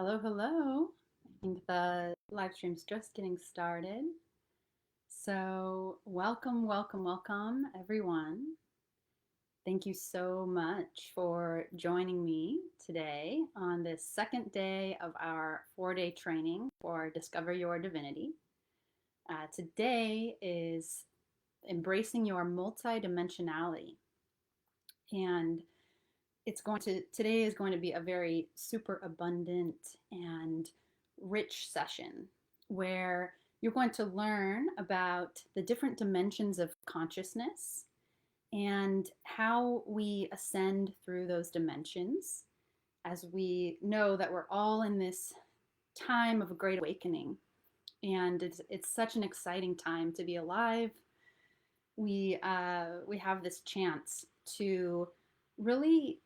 Hello, hello. I think the live stream's just getting started. So, welcome, everyone. Thank you so much for joining me today on this second day of our 4-day training for Discover Your Divinity. Today is embracing your multidimensionality. And today is going to be a very super abundant and rich session where you're going to learn about the different dimensions of consciousness and how we ascend through those dimensions, as we know that we're all in this time of a great awakening. And it's such an exciting time to be alive. We have this chance to really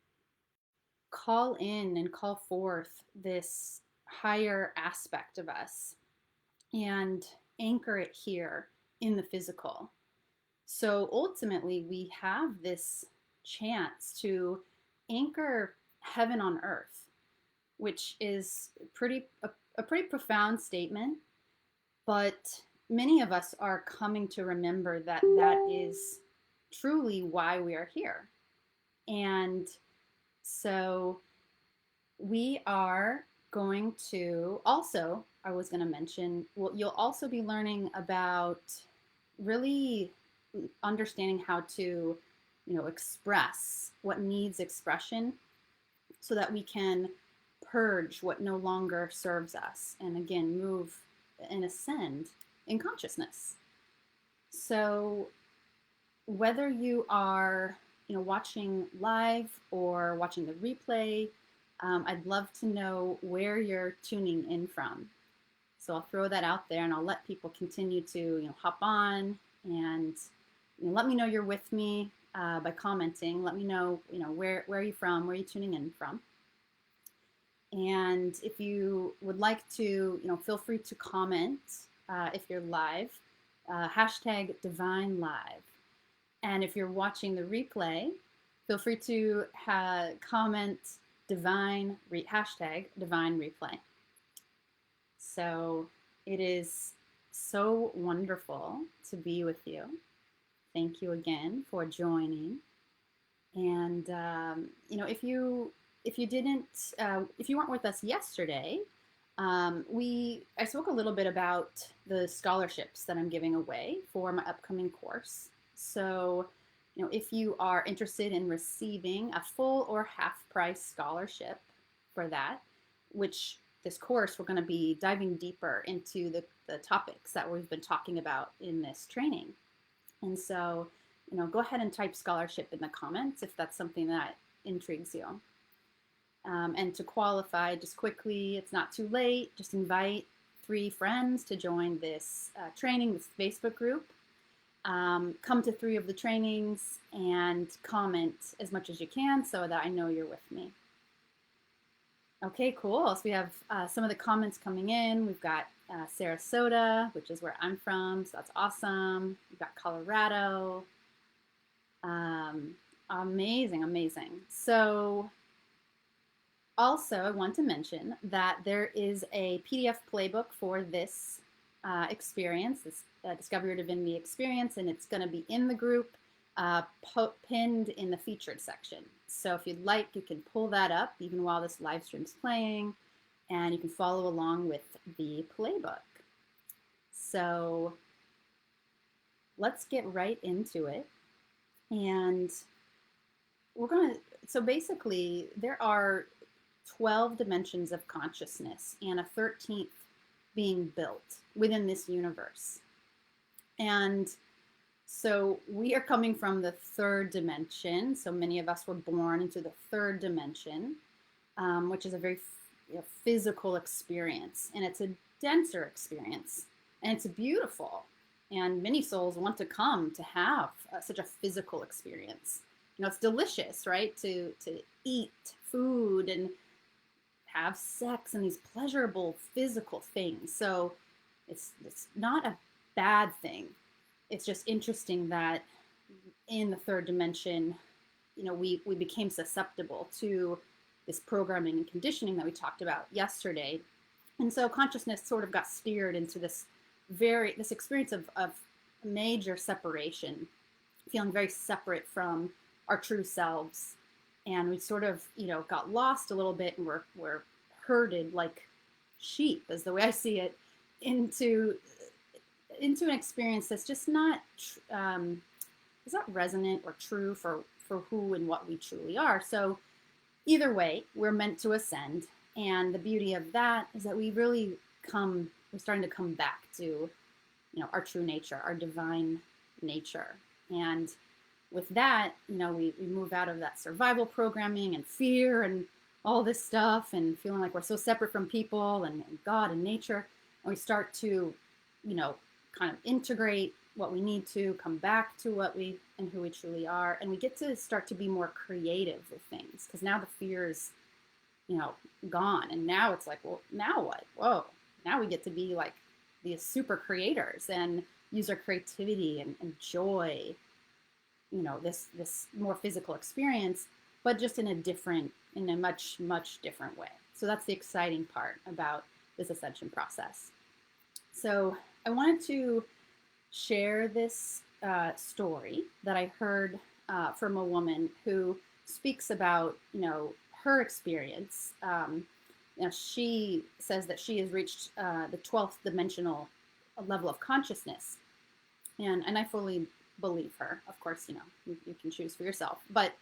call in and call forth this higher aspect of us and anchor it here in the physical. So ultimately, we have this chance to anchor heaven on earth, which is a pretty profound statement, but many of us are coming to remember that that is truly why we are here. And so we are going to also, I was going to mention, well, you'll also be learning about really understanding how to, express what needs expression so that we can purge what no longer serves us and again move and ascend in consciousness. So whether you are watching live or watching the replay, I'd love to know where you're tuning in from. So I'll throw that out there and I'll let people continue to hop on and let me know you're with me by commenting. Let me know where are you from, where are you tuning in from. And if you would like to, feel free to comment if you're live, hashtag Divine Live. And if you're watching the replay, feel free to comment hashtag Divine Replay. So it is so wonderful to be with you. Thank you again for joining. And if you weren't with us yesterday, I spoke a little bit about the scholarships that I'm giving away for my upcoming course. So, if you are interested in receiving a full or half price scholarship for that, which this course we're going to be diving deeper into the topics that we've been talking about in this training. And so, go ahead and type scholarship in the comments if that's something that intrigues you. And to qualify, just quickly, it's not too late. Just invite 3 friends to join this training, this Facebook group. Come to 3 of the trainings and comment as much as you can so that I know you're with me. Okay, cool. So we have some of the comments coming in. We've got Sarasota, which is where I'm from, so that's awesome. We've got Colorado. Amazing. So also, I want to mention that there is a PDF playbook for this experience, this Discover Your Divinity experience, and it's going to be in the group, pinned in the featured section. So if you'd like, you can pull that up even while this live stream's playing, and you can follow along with the playbook. So let's get right into it. And so basically, there are 12 dimensions of consciousness and a 13th being built within this universe. And so we are coming from the 3rd dimension. So many of us were born into the 3rd dimension, which is a very physical experience. And it's a denser experience. And it's beautiful. And many souls want to come to have such a physical experience. It's delicious, right? To eat food and have sex and these pleasurable physical things. So it's not a bad thing. It's just interesting that in the 3rd dimension, we became susceptible to this programming and conditioning that we talked about yesterday. And so consciousness sort of got steered into this experience of major separation, feeling very separate from our true selves. And we sort of, got lost a little bit, and we're herded like sheep, is the way I see it, into an experience that's just not is not resonant or true for who and what we truly are. So either way, we're meant to ascend. And the beauty of that is that we're starting to come back to, our true nature, our divine nature. And with that, we move out of that survival programming and fear and all this stuff and feeling like we're so separate from people and God and nature. And we start to, kind of integrate what we need to, come back to what we and who we truly are. And we get to start to be more creative with things, because now the fear is, gone. And now it's like, well, now what? Whoa, now we get to be like these super creators and use our creativity and joy, this more physical experience, but just in a much, much different way. So that's the exciting part about this ascension process. So I wanted to share this story that I heard from a woman who speaks about, her experience. She says that she has reached the 12th dimensional level of consciousness. And I fully believe her. Of course, you can choose for yourself. But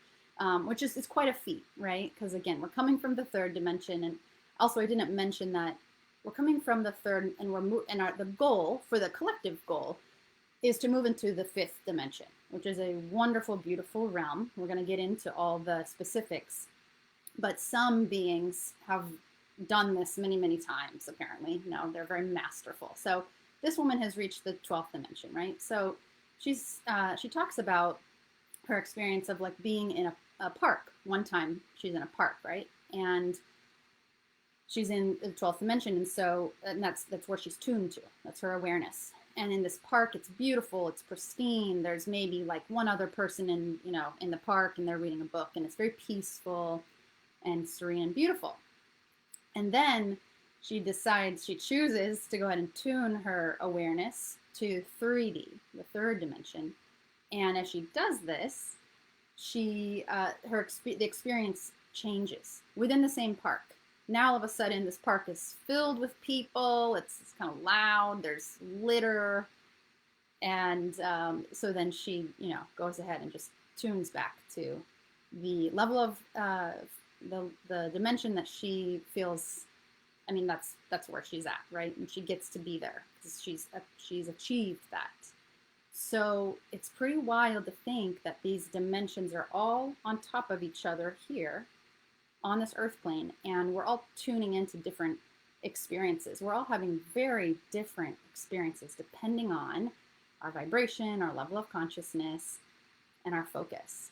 which is quite a feat, right? Because again, we're coming from the third dimension. And also I didn't mention that we're coming from the third, and the goal, for the collective goal, is to move into the fifth dimension, which is a wonderful, beautiful realm. We're going to get into all the specifics, but some beings have done this many, many times, apparently. They're very masterful. So this woman has reached the 12th dimension, right? So she talks about her experience of like being in a park. One time she's in a park, right? And she's in the 12th dimension. And that's where she's tuned to. That's her awareness. And in this park, it's beautiful, it's pristine. There's maybe like one other person in the park, and they're reading a book, and it's very peaceful and serene and beautiful. And then she chooses to go ahead and tune her awareness to 3D, the third dimension. And as she does this, the experience changes within the same park. Now all of a sudden this park is filled with people. It's kind of loud. There's litter. And so then she, goes ahead and just tunes back to the level of the dimension that she feels. I mean, that's where she's at, right? And she gets to be there because she's achieved that. So it's pretty wild to think that these dimensions are all on top of each other here on this earth plane, and we're all tuning into different experiences. We're all having very different experiences depending on our vibration, our level of consciousness, and our focus.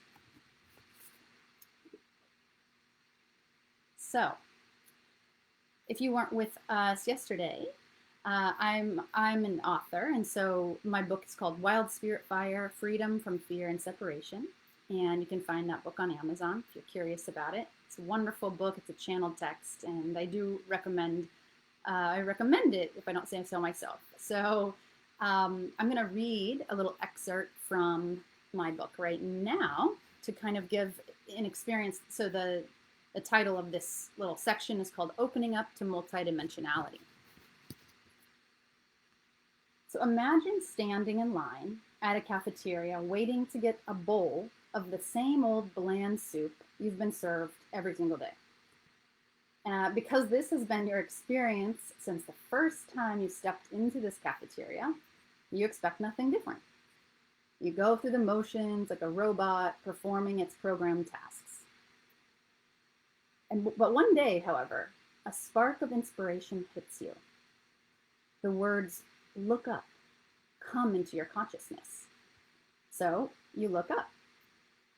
So, if you weren't with us yesterday, I'm an author, and so my book is called Wild Spirit Fire: Freedom from Fear and Separation, and you can find that book on Amazon if you're curious about it. It's a wonderful book. It's a channeled text, and I do recommend. I recommend it if I don't say so myself. So I'm going to read a little excerpt from my book right now to kind of give an experience. So the title of this little section is called Opening Up to Multidimensionality. So imagine standing in line at a cafeteria waiting to get a bowl of the same old bland soup you've been served every single day. Because this has been your experience since the first time you stepped into this cafeteria, you expect nothing different. You go through the motions like a robot performing its programmed tasks. But one day, however, a spark of inspiration hits you. The words, "Look up," come into your consciousness. So you look up,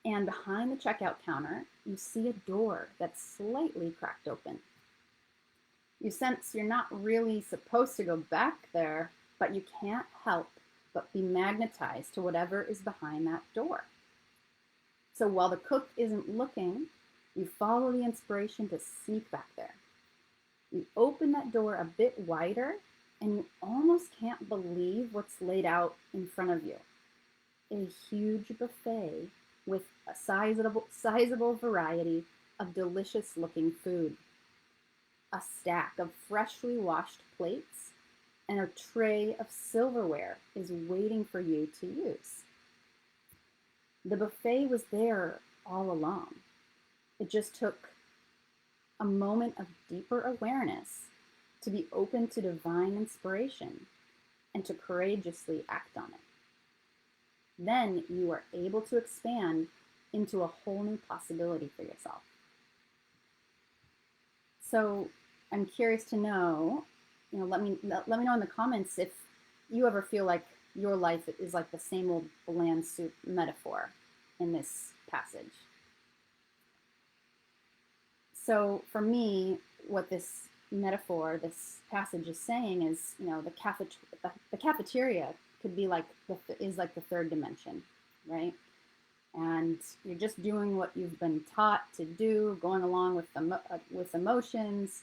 and behind the checkout counter, you see a door that's slightly cracked open. You sense you're not really supposed to go back there, but you can't help but be magnetized to whatever is behind that door. So while the cook isn't looking, You follow the inspiration to sneak back there. You open that door a bit wider, and you almost can't believe what's laid out in front of you. A huge buffet with a sizable variety of delicious looking food. A stack of freshly washed plates and a tray of silverware is waiting for you to use. The buffet was there all along. It just took a moment of deeper awareness to be open to divine inspiration and to courageously act on it. Then you are able to expand into a whole new possibility for yourself. So I'm curious to know, let me know in the comments if you ever feel like your life is like the same old bland soup metaphor in this passage. So for me, what this metaphor, this passage is saying is, the cafeteria could be like the third dimension, right? And you're just doing what you've been taught to do, going along with emotions,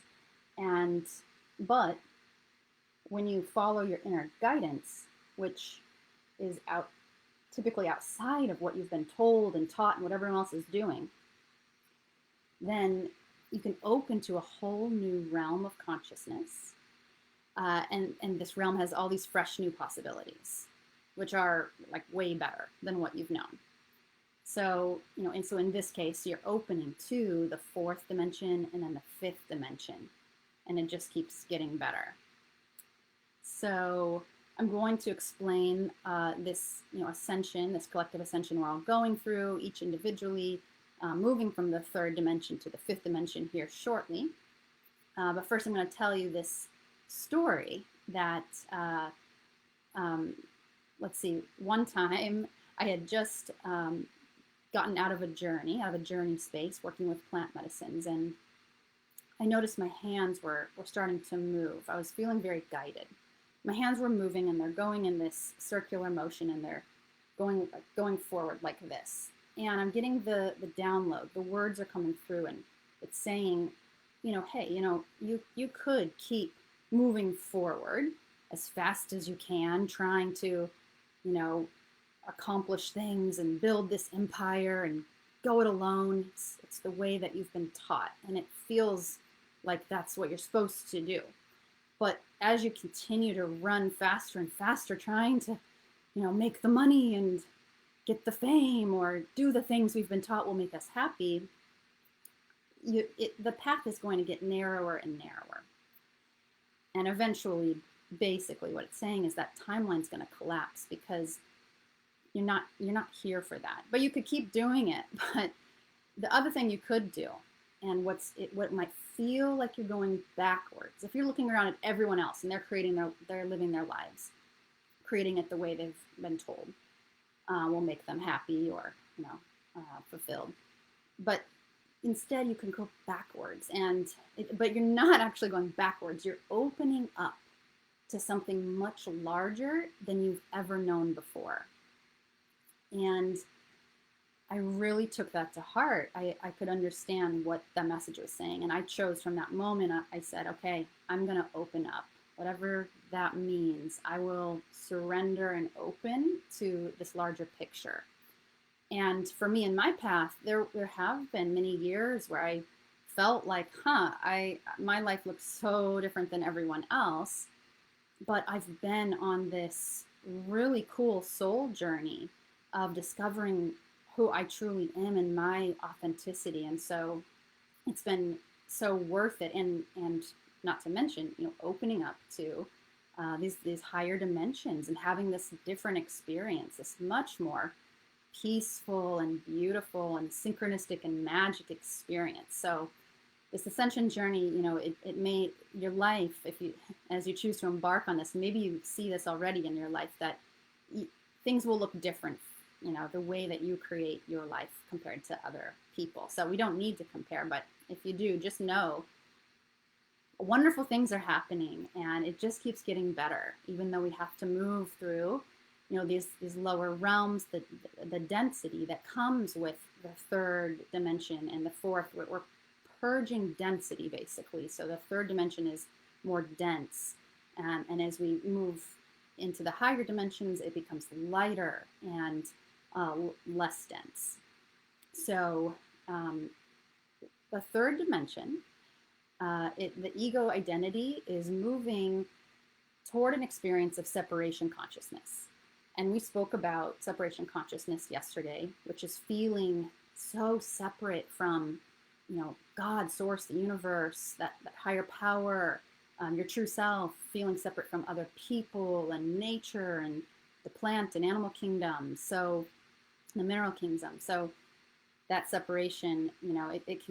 but when you follow your inner guidance, which is typically outside of what you've been told and taught and what everyone else is doing, then you can open to a whole new realm of consciousness. And this realm has all these fresh new possibilities, which are like way better than what you've known. So, and so in this case, you're opening to the fourth dimension and then the fifth dimension, and it just keeps getting better. So I'm going to explain this, ascension, this collective ascension we're all going through, each individually, moving from the third dimension to the fifth dimension here shortly. But first I'm going to tell you this story that, let's see, one time I had just gotten out of a journey space working with plant medicines, and I noticed my hands were starting to move. I was feeling very guided. My hands were moving and they're going in this circular motion and they're going forward like this. And I'm getting the download. The words are coming through and it's saying, hey, you could keep moving forward as fast as you can, trying to, accomplish things and build this empire and go it alone. It's the way that you've been taught, and it feels like that's what you're supposed to do. But as you continue to run faster and faster, trying to, make the money and get the fame or do the things we've been taught will make us happy, the path is going to get narrower and narrower. And eventually, basically what it's saying is that timeline's going to collapse because you're not here for that. But you could keep doing it. But the other thing you could do, and what might feel like you're going backwards, if you're looking around at everyone else and they're living their lives, creating it the way they've been told, will make them happy or fulfilled. But instead, you can go backwards, but you're not actually going backwards. You're opening up to something much larger than you've ever known before. And I really took that to heart. I could understand what the message was saying. And I chose from that moment, I said, okay, I'm going to open up. Whatever that means, I will surrender and open to this larger picture. And for me in my path, there have been many years where I felt like, my life looks so different than everyone else. But I've been on this really cool soul journey of discovering who I truly am and my authenticity. And so it's been so worth it. And not to mention, opening up to these higher dimensions and having this different experience, this much more peaceful and beautiful and synchronistic and magic experience. So this ascension journey, it may, your life, as you choose to embark on this, maybe you see this already in your life, that things will look different, the way that you create your life compared to other people. So we don't need to compare, but if you do, just know wonderful things are happening and it just keeps getting better, even though we have to move through, these lower realms, the density that comes with the third dimension, and the fourth, we're purging density basically. So the third dimension is more dense. And as we move into the higher dimensions, it becomes lighter and less dense. So the third dimension, the ego identity is moving toward an experience of separation consciousness. And we spoke about separation consciousness yesterday, which is feeling so separate from, God, source, the universe, that higher power, your true self, feeling separate from other people and nature and the plant and animal kingdom, so the mineral kingdom. So that separation, it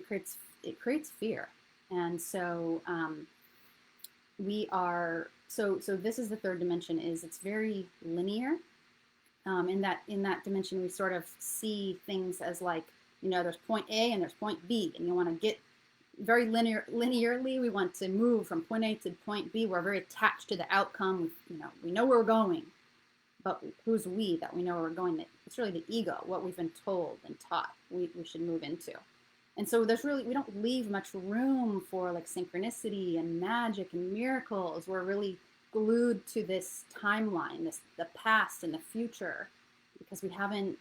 creates fear. And so so this is the third dimension. It's very linear. In that dimension, we sort of see things as like, there's point A and there's point B, and you want to get very linearly. We want to move from point A to point B. We're very attached to the outcome. We know where we're going, but who's we that we know where we're going? It's really the ego, what we've been told and taught we should move into. And so we don't leave much room for like synchronicity and magic and miracles. We're really glued to this timeline, the past and the future, because we haven't,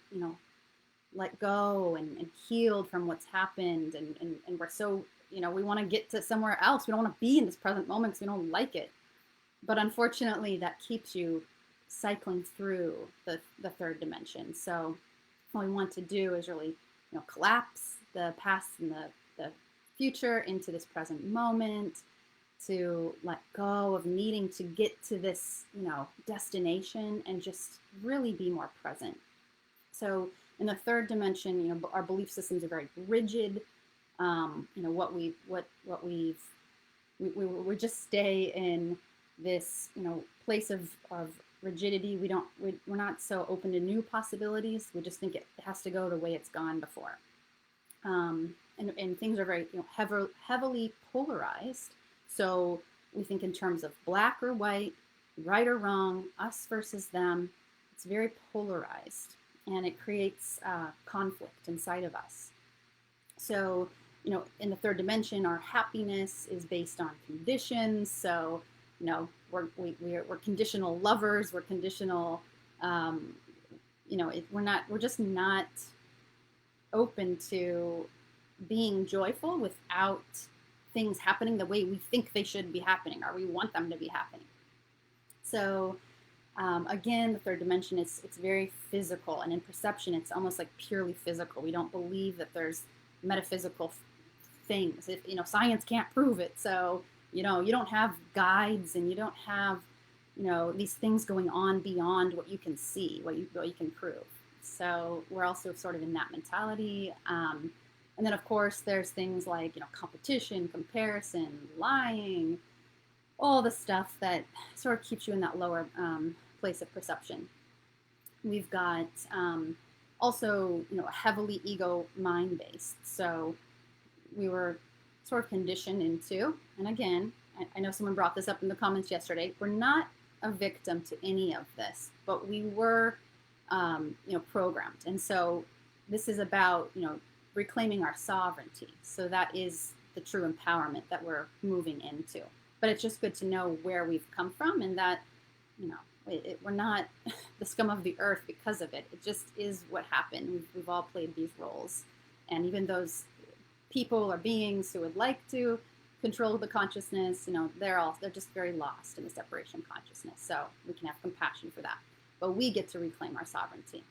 let go and healed from what's happened. And we're so, we want to get to somewhere else. We don't want to be in this present moment because we don't like it. But unfortunately, that keeps you cycling through the third dimension. So what we want to do is really, collapse the past and the future into this present moment, to let go of needing to get to this, destination, and just really be more present. So in the third dimension, our belief systems are very rigid. We just stay in this, place of rigidity. We're not so open to new possibilities. We just think it has to go the way it's gone before. And things are very, heavily polarized. So we think in terms of black or white, right or wrong, us versus them. It's very polarized, and it creates conflict inside of us. So, in the third dimension, our happiness is based on conditions. So, we're conditional lovers. We're conditional. We're just not open to being joyful without things happening the way we think they should be happening, or we want them to be happening. So again, the third dimension it's very physical, and in perception it's almost like purely physical. We don't believe that there's metaphysical things. If science can't prove it, so you don't have guides, and you don't have these things going on beyond what you can see, what you can prove. So we're also sort of in that mentality. And then, of course, there's things like, competition, comparison, lying, all the stuff that sort of keeps you in that lower place of perception. We've got also, heavily ego mind-based. So we were sort of conditioned into, and again, I know someone brought this up in the comments yesterday, we're not a victim to any of this, but we were, programmed. And so this is about, reclaiming our sovereignty. So that is the true empowerment that we're moving into. But it's just good to know where we've come from, and that, we're not the scum of the earth because of it. It just is what happened. We've all played these roles. And even those people or beings who would like to control the consciousness, they're just very lost in the separation consciousness. So we can have compassion for that. But we get to reclaim our sovereignty.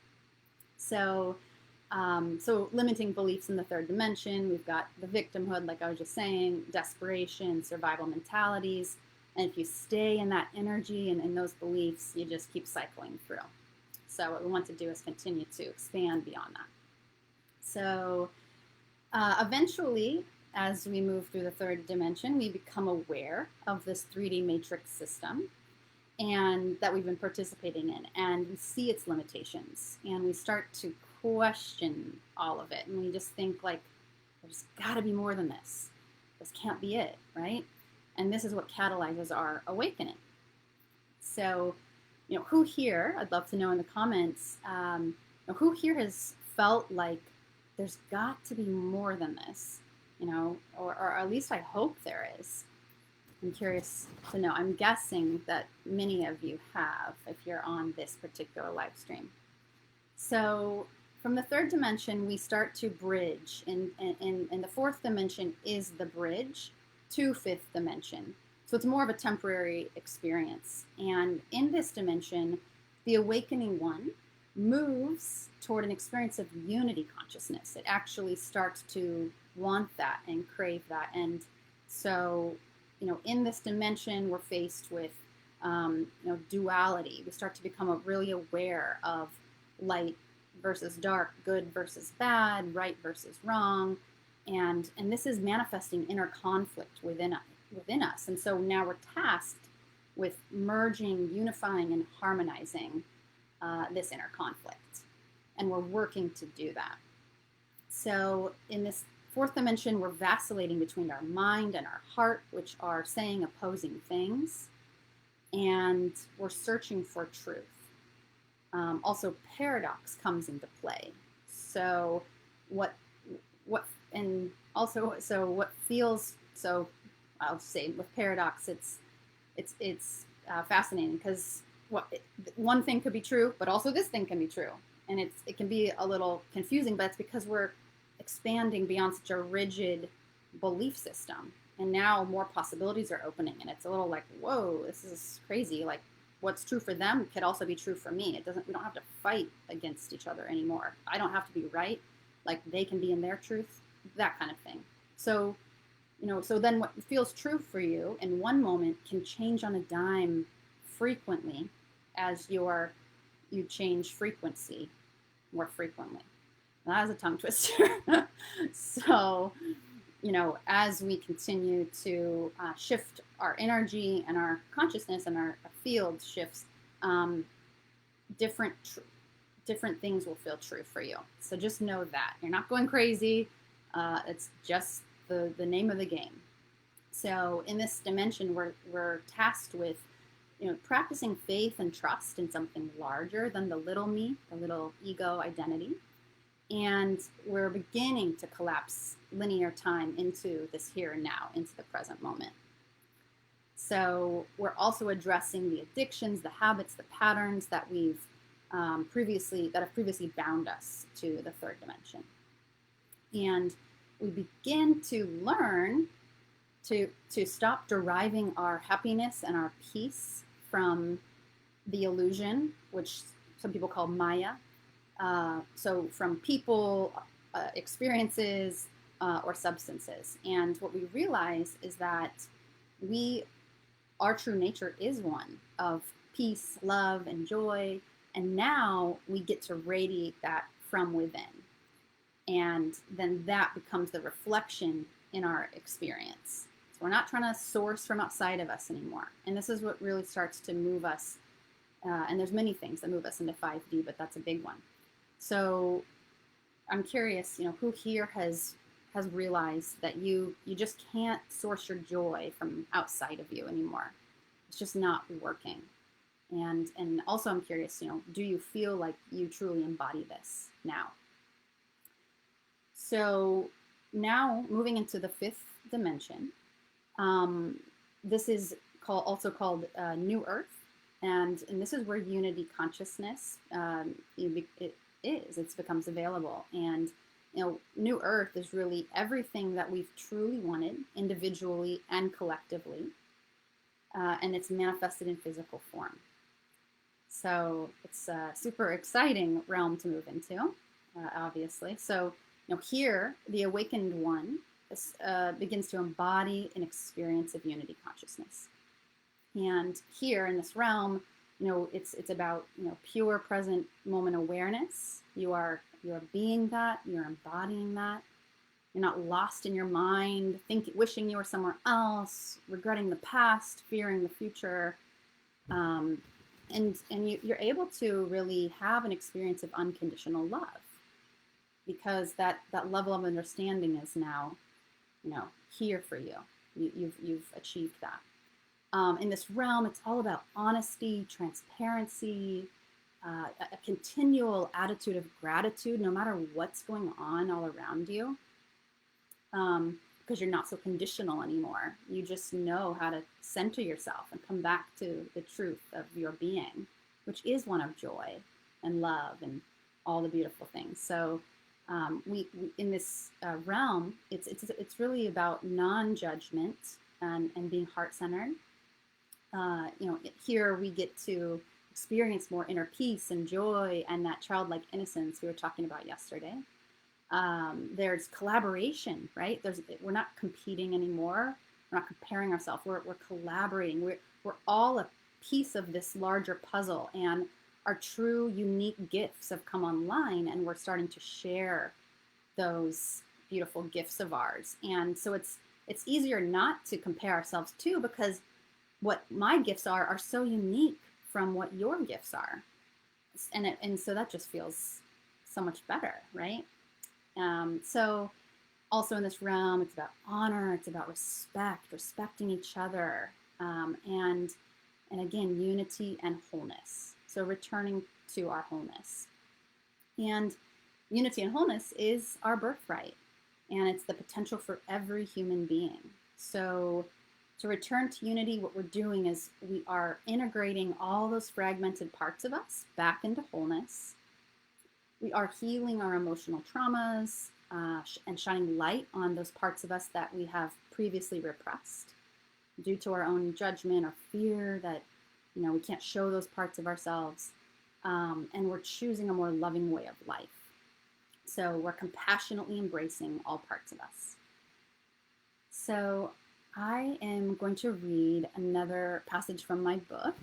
So limiting beliefs in the third dimension, we've got the victimhood, like I was just saying, desperation, survival mentalities. And if you stay in that energy and in those beliefs, you just keep cycling through. So what we want to do is continue to expand beyond that. So eventually, as we move through the third dimension, we become aware of this 3D matrix system and that we've been participating in, and we see its limitations, and we start to question all of it, and we just think like, there's got to be more than this. This can't be it, right? And this is what catalyzes our awakening. So, who here, I'd love to know in the comments, who here has felt like there's got to be more than this, or at least I hope there is. I'm curious to know. I'm guessing that many of you have if you're on this particular live stream. So from the third dimension, we start to bridge, and the fourth dimension is the bridge to fifth dimension. So it's more of a temporary experience. And in this dimension, the awakening one moves toward an experience of unity consciousness. It actually starts to want that and crave that. And so, in this dimension, we're faced with, duality. We start to become really aware of light versus dark, good versus bad, right versus wrong. And this is manifesting inner conflict within us. And so now we're tasked with merging, unifying, and harmonizing this inner conflict. And we're working to do that. So in this fourth dimension, we're vacillating between our mind and our heart, which are saying opposing things. And we're searching for truth. Also, paradox comes into play. So what feels, so I'll say with paradox, it's fascinating because one thing could be true, but also this thing can be true. And it can be a little confusing, but it's because we're expanding beyond such a rigid belief system. And now more possibilities are opening, and it's a little like, whoa, this is crazy. Like, what's true for them could also be true for me. We don't have to fight against each other anymore. I don't have to be right. Like, they can be in their truth, that kind of thing. So, so then what feels true for you in one moment can change on a dime frequently as you change frequency more frequently. And that is a tongue twister. So, as we continue to shift our energy and our consciousness and our field shifts, different things will feel true for you. So just know that. You're not going crazy. It's just the name of the game. So in this dimension, we're tasked with, practicing faith and trust in something larger than the little me, the little ego identity. And we're beginning to collapse linear time into this here and now, into the present moment. So we're also addressing the addictions, the habits, the patterns that have previously bound us to the third dimension. And we begin to learn to stop deriving our happiness and our peace from the illusion, which some people call Maya. So from people, experiences, or substances. And what we realize is that our true nature is one of peace, love, and joy. And now we get to radiate that from within. And then that becomes the reflection in our experience. So we're not trying to source from outside of us anymore. And this is what really starts to move us. And there's many things that move us into 5D, but that's a big one. So I'm curious, who here has realized that you just can't source your joy from outside of you anymore. It's just not working. And also I'm curious, do you feel like you truly embody this now? So now moving into the fifth dimension, this is also called New Earth. And this is where unity consciousness, it becomes available. And New Earth is really everything that we've truly wanted individually and collectively, and it's manifested in physical form. So it's a super exciting realm to move into, obviously. So here the awakened one begins to embody an experience of unity consciousness. And here in this realm, it's about pure present moment awareness. You are being that. You're embodying that. You're not lost in your mind, wishing you were somewhere else, regretting the past, fearing the future, and you're able to really have an experience of unconditional love, because that level of understanding is now, here for you. You've achieved that. In this realm, it's all about honesty, transparency, a continual attitude of gratitude, no matter what's going on all around you, because you're not so conditional anymore. You just know how to center yourself and come back to the truth of your being, which is one of joy and love and all the beautiful things. So we in this realm, it's really about non-judgment and being heart-centered. Here we get to experience more inner peace and joy and that childlike innocence we were talking about yesterday. There's collaboration, right? We're not competing anymore. We're not comparing ourselves. We're collaborating. We're all a piece of this larger puzzle, and our true unique gifts have come online, and we're starting to share those beautiful gifts of ours. And so it's easier not to compare ourselves to, because what my gifts are so unique from what your gifts are. And so that just feels so much better, right? So also in this realm, it's about honor, it's about respecting each other, and again, unity and wholeness. So returning to our wholeness. And unity and wholeness is our birthright, and it's the potential for every human being. So to return to unity, what we're doing is we are integrating all those fragmented parts of us back into wholeness. We are healing our emotional traumas and shining light on those parts of us that we have previously repressed due to our own judgment or fear that we can't show those parts of ourselves. And we're choosing a more loving way of life. So we're compassionately embracing all parts of us. So I am going to read another passage from my book,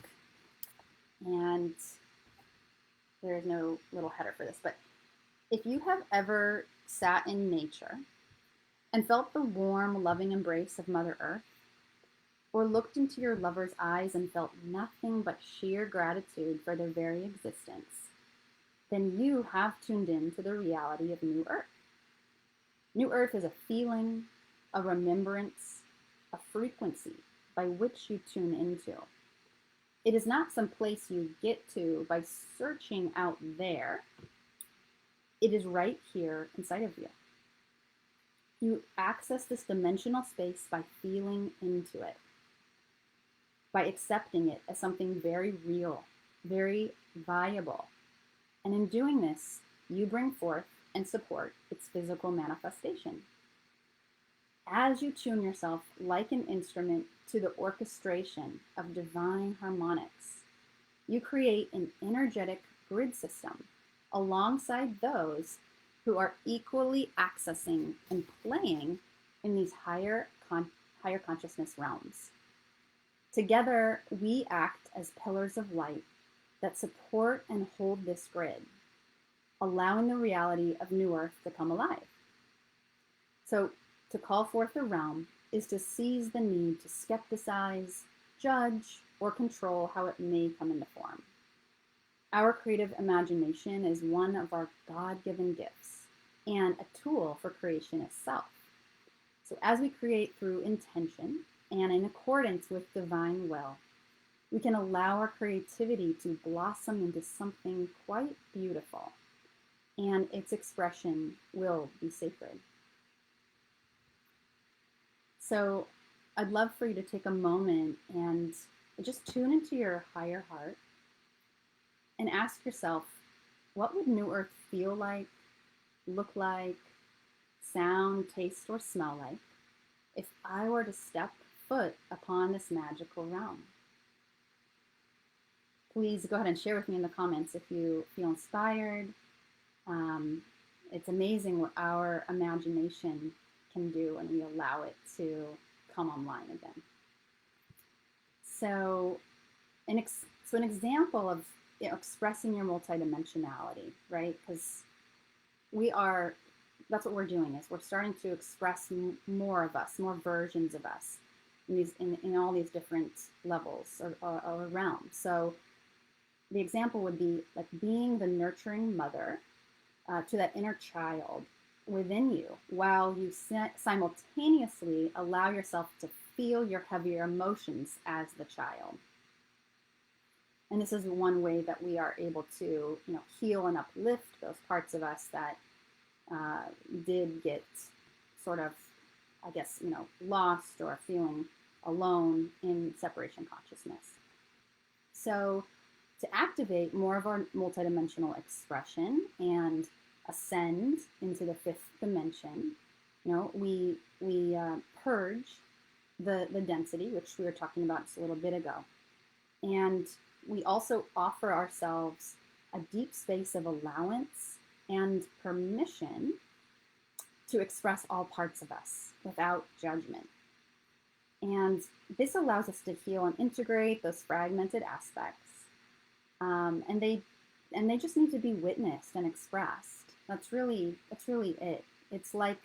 and there is no little header for this, but if you have ever sat in nature and felt the warm, loving embrace of Mother Earth, or looked into your lover's eyes and felt nothing but sheer gratitude for their very existence, then you have tuned in to the reality of New Earth. New Earth is a feeling, a remembrance, a frequency by which you tune into. It is not some place you get to by searching out there. It is right here inside of you. You access this dimensional space by feeling into it, by accepting it as something very real, very viable. And in doing this, you bring forth and support its physical manifestation. As you tune yourself like an instrument to the orchestration of divine harmonics, you create an energetic grid system alongside those who are equally accessing and playing in these higher consciousness realms. Together, we act as pillars of light that support and hold this grid, allowing the reality of New Earth to come alive. So, to call forth the realm is to seize the need to skepticize, judge, or control how it may come into form. Our creative imagination is one of our God-given gifts and a tool for creation itself. So as we create through intention and in accordance with divine will, we can allow our creativity to blossom into something quite beautiful, and its expression will be sacred. So I'd love for you to take a moment and just tune into your higher heart and ask yourself, what would New Earth feel like, look like, sound, taste, or smell like if I were to step foot upon this magical realm? Please go ahead and share with me in the comments if you feel inspired. It's amazing what our imagination can do when we allow it to come online again. So an example of expressing your multidimensionality, right? Because that's what we're doing, is we're starting to express more of us, more versions of us in all these different levels or realms. So the example would be like being the nurturing mother to that inner child within you, while you simultaneously allow yourself to feel your heavier emotions as the child. And this is one way that we are able to, heal and uplift those parts of us that did get sort of, I guess, lost or feeling alone in separation consciousness. So to activate more of our multidimensional expression and ascend into the fifth dimension, we purge the density, which we were talking about just a little bit ago. And we also offer ourselves a deep space of allowance and permission to express all parts of us without judgment. And this allows us to heal and integrate those fragmented aspects. And they just need to be witnessed and expressed. That's really it. It's like,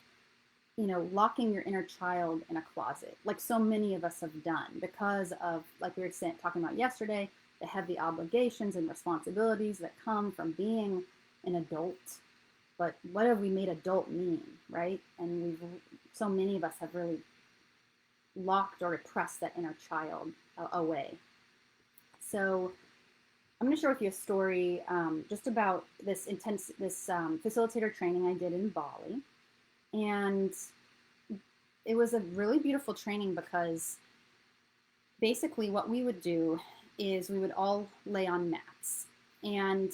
locking your inner child in a closet, like so many of us have done because of, like we were talking about yesterday, the heavy obligations and responsibilities that come from being an adult. But what have we made adult mean, right? And so many of us have really locked or repressed that inner child away. So I'm going to share with you a story just about this facilitator training I did in Bali. And it was a really beautiful training because basically what we would do is we would all lay on mats. And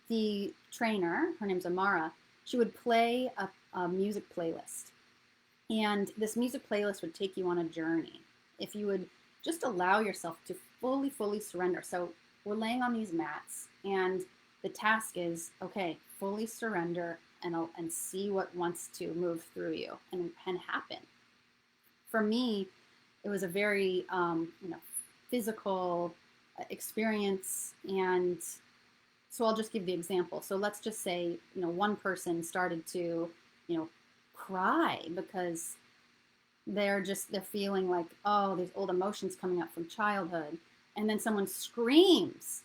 the trainer, her name's Amara, she would play a music playlist. And this music playlist would take you on a journey if you would just allow yourself to fully surrender. So we're laying on these mats, and the task is, okay, fully surrender and see what wants to move through you and happen. For me, it was a very physical experience, and so I'll just give the example. So let's just say one person started to cry because they're feeling like, oh, these old emotions coming up from childhood, and then someone screams.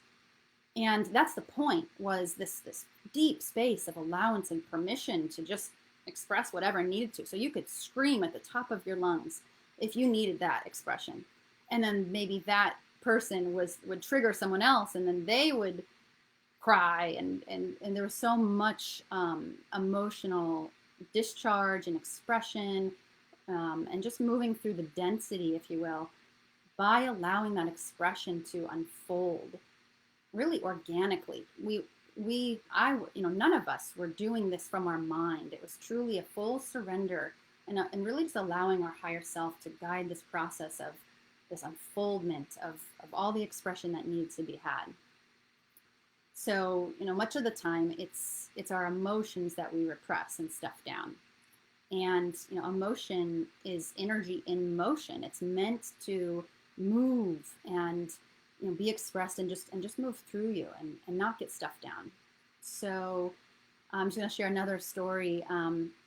And that's the point, was this deep space of allowance and permission to just express whatever needed to. So you could scream at the top of your lungs if you needed that expression. And then maybe that person would trigger someone else, and then they would cry. And there was so much emotional discharge and expression, and just moving through the density, if you will, by allowing that expression to unfold really organically. None of us were doing this from our mind. It was truly a full surrender and really just allowing our higher self to guide this process of this unfoldment of all the expression that needs to be had. So, much of the time it's our emotions that we repress and stuff down. And, emotion is energy in motion. It's meant to move and be expressed and just move through you and not get stuffed down. So I'm just going to share another story.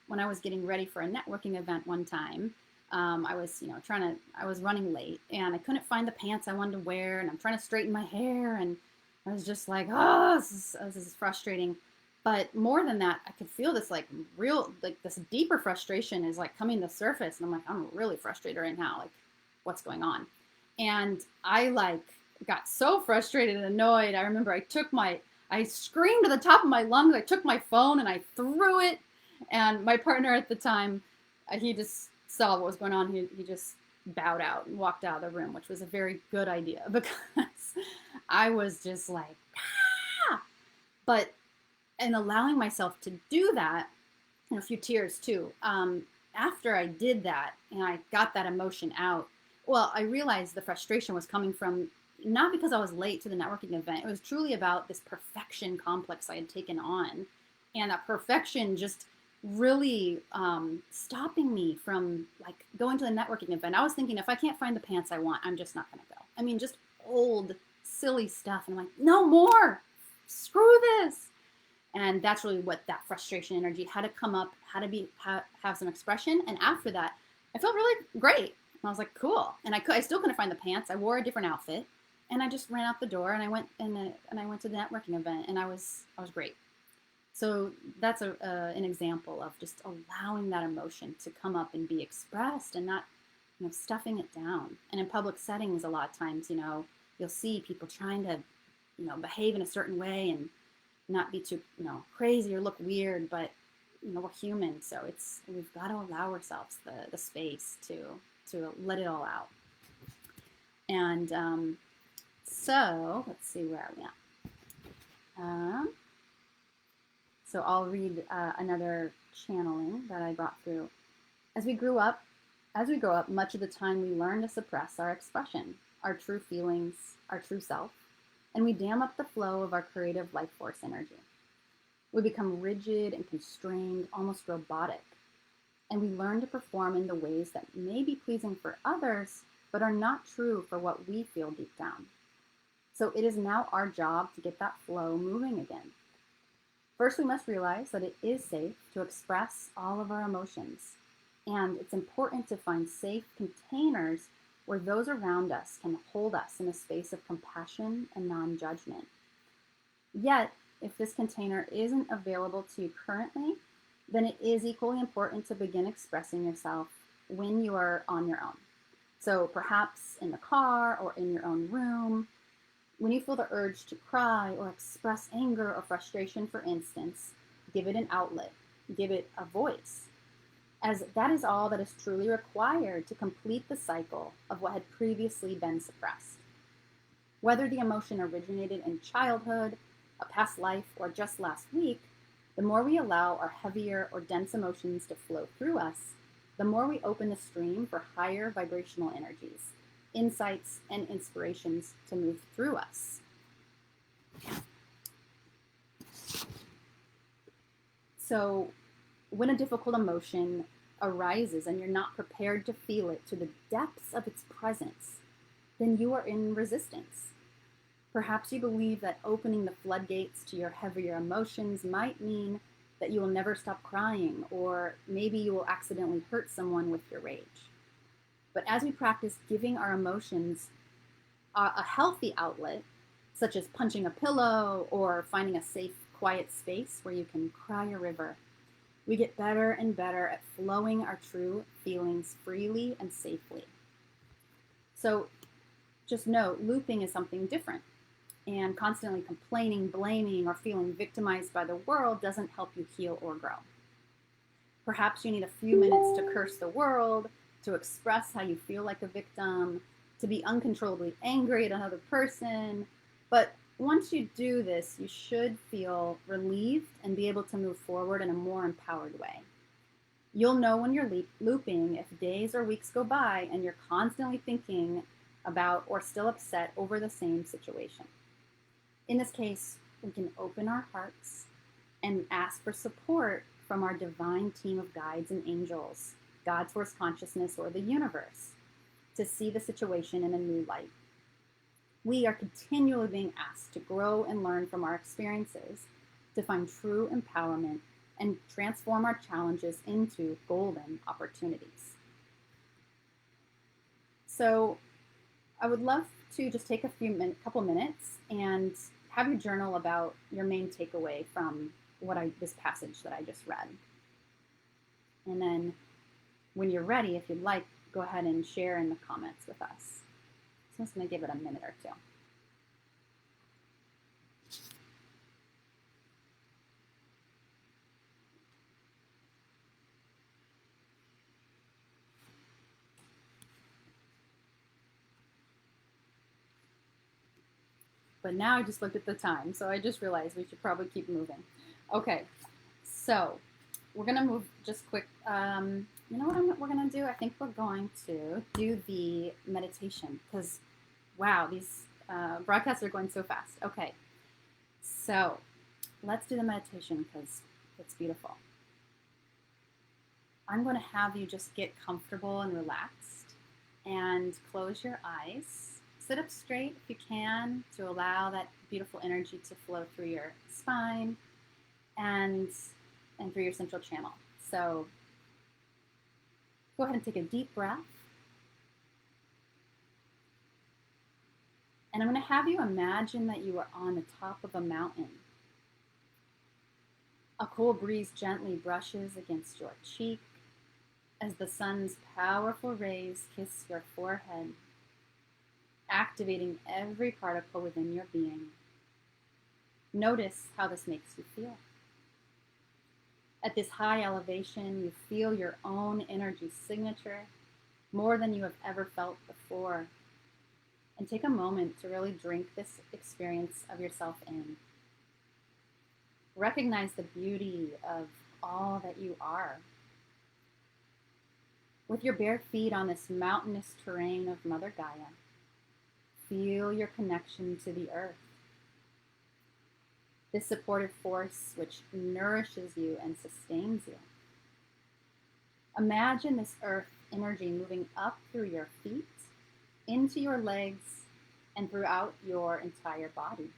When I was getting ready for a networking event one time, I was I was running late, and I couldn't find the pants I wanted to wear, and I'm trying to straighten my hair, and I was just like, oh, this is frustrating. But more than that, I could feel this this deeper frustration is coming to the surface, and I'm like, I'm really frustrated right now. Like, what's going on? And I got so frustrated and annoyed. I remember I screamed at the top of my lungs. I took my phone and I threw it. And my partner at the time, he just saw what was going on. He just bowed out and walked out of the room, which was a very good idea because I was just like, ah! But in allowing myself to do that, and a few tears too, after I did that and I got that emotion out, well, I realized the frustration was coming from not because I was late to the networking event. It was truly about this perfection complex I had taken on. And that perfection just really stopping me from going to the networking event. I was thinking, if I can't find the pants I want, I'm just not going to go. I mean, just old, silly stuff. And I'm like, no more. Screw this. And that's really what that frustration energy had to come up, had to have some expression. And after that, I felt really great. And I was like, cool. And I still couldn't find the pants. I wore a different outfit, and I just ran out the door, and I went to the networking event, and I was great. So that's an example of just allowing that emotion to come up and be expressed, and not stuffing it down. And in public settings, a lot of times, you'll see people trying to behave in a certain way and not be too, crazy or look weird, but we're human, so we've got to allow ourselves the space to let it all out. And so let's see, where are we at? So I'll read another channeling that I got through. As we grow up, much of the time we learn to suppress our expression, our true feelings, our true self, and we dam up the flow of our creative life force energy. We become rigid and constrained, almost robotic, and we learn to perform in the ways that may be pleasing for others, but are not true for what we feel deep down. So it is now our job to get that flow moving again. First, we must realize that it is safe to express all of our emotions, and it's important to find safe containers where those around us can hold us in a space of compassion and non-judgment. Yet, if this container isn't available to you currently, then it is equally important to begin expressing yourself when you are on your own. So perhaps in the car or in your own room, when you feel the urge to cry or express anger or frustration, for instance, give it an outlet, give it a voice, as that is all that is truly required to complete the cycle of what had previously been suppressed. Whether the emotion originated in childhood, a past life, or just last week, the more we allow our heavier or dense emotions to flow through us, the more we open the stream for higher vibrational energies, insights, and inspirations to move through us. So when a difficult emotion arises and you're not prepared to feel it to the depths of its presence, then you are in resistance. Perhaps you believe that opening the floodgates to your heavier emotions might mean that you will never stop crying, or maybe you will accidentally hurt someone with your rage. But as we practice giving our emotions a healthy outlet, such as punching a pillow or finding a safe, quiet space where you can cry a river, we get better and better at flowing our true feelings freely and safely. So just note, looping is something different. And constantly complaining, blaming, or feeling victimized by the world doesn't help you heal or grow. Perhaps you need a few minutes to curse the world, to express how you feel like a victim, to be uncontrollably angry at another person. But once you do this, you should feel relieved and be able to move forward in a more empowered way. You'll know when you're looping if days or weeks go by and you're constantly thinking about or still upset over the same situation. In this case, we can open our hearts and ask for support from our divine team of guides and angels, God's source consciousness, or the universe, to see the situation in a new light. We are continually being asked to grow and learn from our experiences, to find true empowerment and transform our challenges into golden opportunities. So I would love to just take a couple minutes and have you journal about your main takeaway from this passage that I just read. And then when you're ready, if you'd like, go ahead and share in the comments with us. So I'm just going to give it a minute or two. But now I just looked at the time, so I just realized we should probably keep moving. Okay, so we're gonna move just quick. You know what we're gonna do? I think we're going to do the meditation because, wow, these broadcasts are going so fast. Okay, so let's do the meditation because it's beautiful. I'm going to have you just get comfortable and relaxed and close your eyes. Sit up straight if you can to allow that beautiful energy to flow through your spine and through your central channel. So go ahead and take a deep breath. And I'm going to have you imagine that you are on the top of a mountain. A cool breeze gently brushes against your cheek as the sun's powerful rays kiss your forehead, activating every particle within your being. Notice how this makes you feel. At this high elevation, you feel your own energy signature more than you have ever felt before. And take a moment to really drink this experience of yourself in. Recognize the beauty of all that you are. With your bare feet on this mountainous terrain of Mother Gaia, feel your connection to the earth. This supportive force which nourishes you and sustains you. Imagine this earth energy moving up through your feet, into your legs, and throughout your entire body,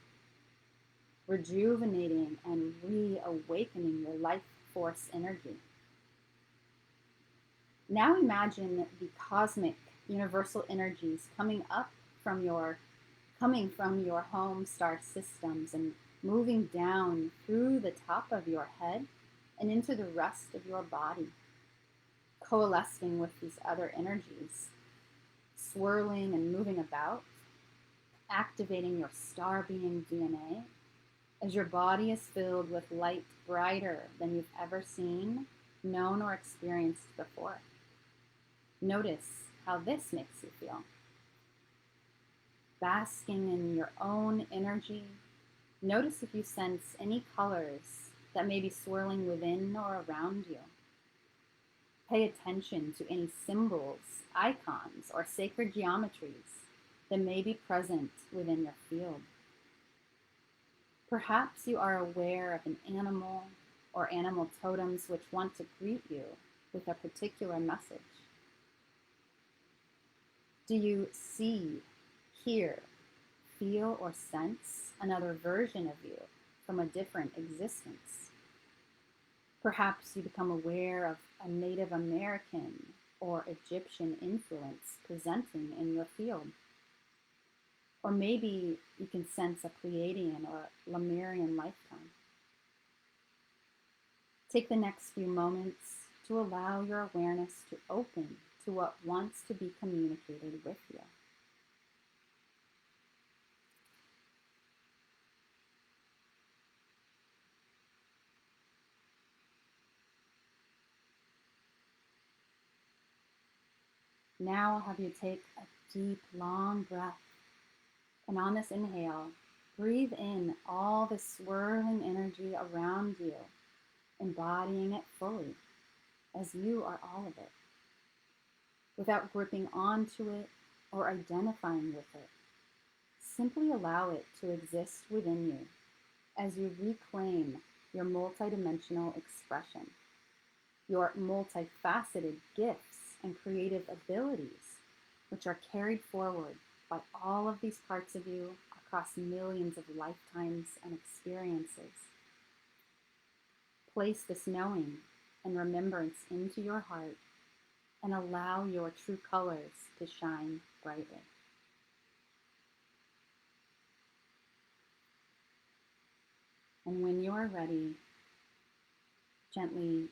rejuvenating and reawakening your life force energy. Now imagine the cosmic universal energies coming from your home star systems and moving down through the top of your head and into the rest of your body, coalescing with these other energies, swirling and moving about, activating your star being DNA as your body is filled with light brighter than you've ever seen, known, or experienced before. Notice how this makes you feel. Basking in your own energy, notice if you sense any colors that may be swirling within or around you. Pay attention to any symbols, icons, or sacred geometries that may be present within your field. Perhaps you are aware of an animal or animal totems which want to greet you with a particular message. Do you see, hear, feel, or sense another version of you from a different existence? Perhaps you become aware of a Native American or Egyptian influence presenting in your field. Or maybe you can sense a Pleiadian or Lemurian lifetime. Take the next few moments to allow your awareness to open to what wants to be communicated with you. Now I'll have you take a deep, long breath. And on this inhale, breathe in all the swirling energy around you, embodying it fully, as you are all of it, without gripping onto it or identifying with it. Simply allow it to exist within you as you reclaim your multidimensional expression, your multifaceted gifts and creative abilities, which are carried forward by all of these parts of you across millions of lifetimes and experiences. Place this knowing and remembrance into your heart and allow your true colors to shine brightly. And when you are ready, gently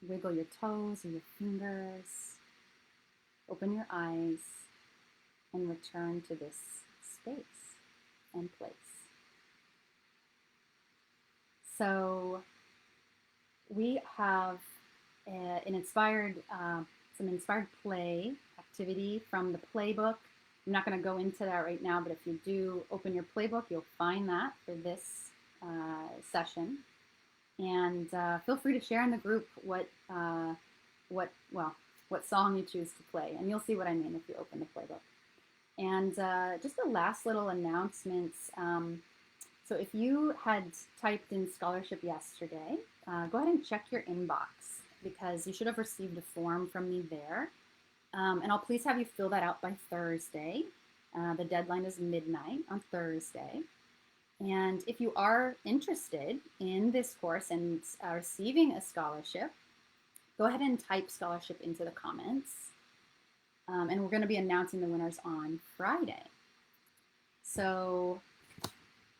wiggle your toes and your fingers, open your eyes, and return to this space and place. So we have some inspired play activity from the playbook. I'm not going to go into that right now, but if you do open your playbook, you'll find that for this session. And feel free to share in the group what song you choose to play, and you'll see what I mean if you open the playbook. And just the last little announcements. So if you had typed in scholarship yesterday, go ahead and check your inbox because you should have received a form from me there. And I'll please have you fill that out by Thursday. The deadline is midnight on Thursday. And if you are interested in this course and receiving a scholarship, go ahead and type scholarship into the comments. And we're going to be announcing the winners on Friday. So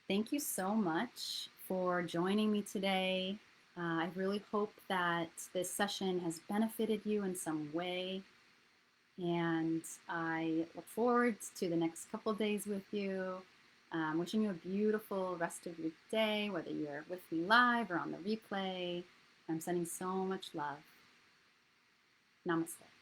thank you so much for joining me today. I really hope that this session has benefited you in some way. And I look forward to the next couple days with you. Wishing you a beautiful rest of your day, whether you're with me live or on the replay. I'm sending so much love. Namaste.